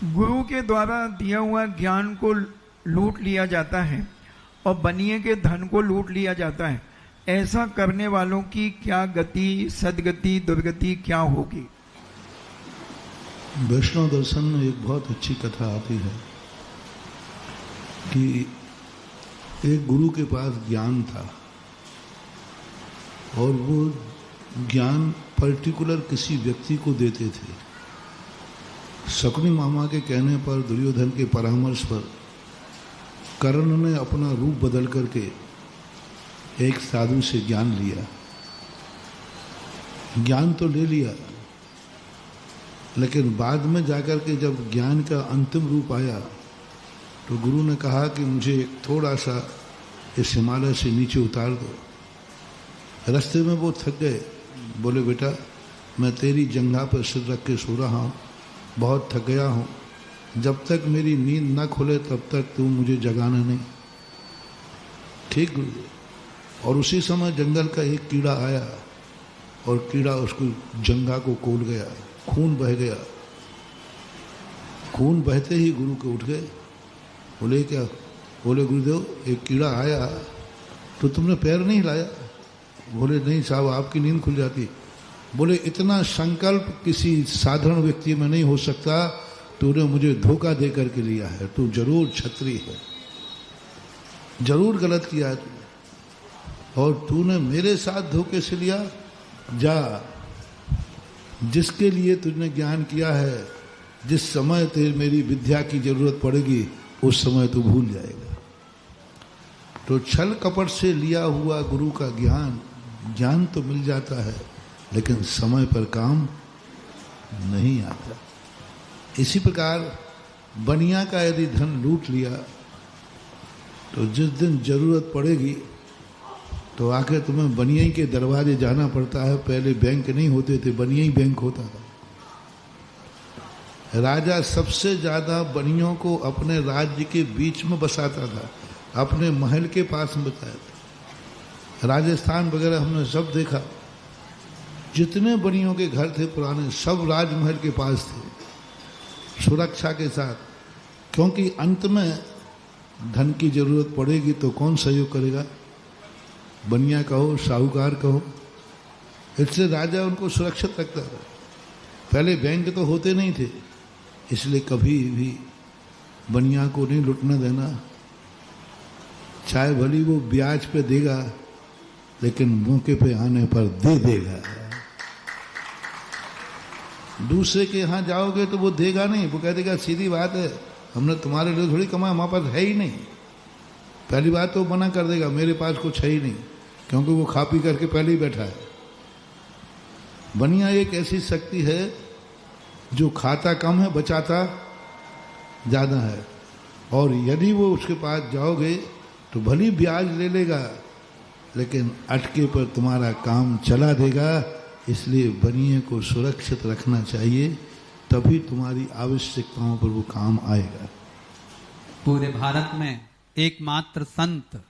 गुरु के द्वारा दिया हुआ ज्ञान को लूट लिया जाता है और बनिए के धन को लूट लिया जाता है। ऐसा करने वालों की क्या गति, सदगति, दुर्गति क्या होगी? वैष्णव दर्शन में एक बहुत अच्छी कथा आती है कि एक गुरु के पास ज्ञान था और वो ज्ञान पर्टिकुलर किसी व्यक्ति को देते थे। शकुनी मामा के कहने पर, दुर्योधन के परामर्श पर कर्ण ने अपना रूप बदल करके एक साधु से ज्ञान लिया। ज्ञान तो ले लिया, लेकिन बाद में जाकर के जब ज्ञान का अंतिम रूप आया तो गुरु ने कहा कि मुझे थोड़ा सा इस हिमालय से नीचे उतार दो। रास्ते में वो थक गए, बोले बेटा मैं तेरी जंघा पर सिर रख के सो रहा हूँ, बहुत थक गया हूँ, जब तक मेरी नींद न खुले तब तक तू मुझे जगाना नहीं। ठीक गुरुदेव। और उसी समय जंगल का एक कीड़ा आया और कीड़ा उसको जंघा को कोल गया, खून बह गया। खून बहते ही गुरु के उठ गए। बोले क्या? बोले गुरुदेव एक कीड़ा आया तो तुमने पैर नहीं हिलाया? बोले नहीं साहब, आपकी नींद खुल जाती। बोले इतना संकल्प किसी साधारण व्यक्ति में नहीं हो सकता, तूने मुझे धोखा दे करके लिया है, तू जरूर छत्री है, जरूर गलत किया है तूने, और तूने मेरे साथ धोखे से लिया। जा, जिसके लिए तुझने ज्ञान किया है, जिस समय तेरे मेरी विद्या की जरूरत पड़ेगी उस समय तू भूल जाएगा। तो छल कपट से लिया हुआ गुरु का ज्ञान तो मिल जाता है, लेकिन समय पर काम नहीं आता। इसी प्रकार बनिया का यदि धन लूट लिया तो जिस दिन जरूरत पड़ेगी तो आखिर तुम्हें बनिया के दरवाजे जाना पड़ता है। पहले बैंक नहीं होते थे, बनिया ही बैंक होता था। राजा सबसे ज्यादा बनियों को अपने राज्य के बीच में बसाता था, अपने महल के पास में बसाया था। राजस्थान वगैरह हमने सब देखा, जितने बनियों के घर थे पुराने, सब राजमहल के पास थे, सुरक्षा के साथ। क्योंकि अंत में धन की जरूरत पड़ेगी तो कौन सहयोग करेगा? बनिया कहो, साहूकार कहो। इसलिए राजा उनको सुरक्षित रखता था। पहले बैंक तो होते नहीं थे, इसलिए कभी भी बनिया को नहीं लुटने देना। चाहे भली वो ब्याज पे देगा, लेकिन मौके पे आने पर दे देगा। दूसरे के यहाँ जाओगे तो वो देगा नहीं, वो कह देगा सीधी बात है, हमने तुम्हारे लिए थोड़ी कमाया, हमारे पास है ही नहीं। पहली बात तो मना कर देगा, मेरे पास कुछ है ही नहीं, क्योंकि वो खा पी करके पहले ही बैठा है। बनिया एक ऐसी शक्ति है जो खाता कम है, बचाता ज़्यादा है। और यदि वो उसके पास जाओगे तो भली ब्याज ले लेगा, लेकिन अटके पर तुम्हारा काम चला देगा। इसलिए बनिए को सुरक्षित रखना चाहिए, तभी तुम्हारी आवश्यकताओं पर वो काम आएगा। पूरे भारत में एकमात्र संत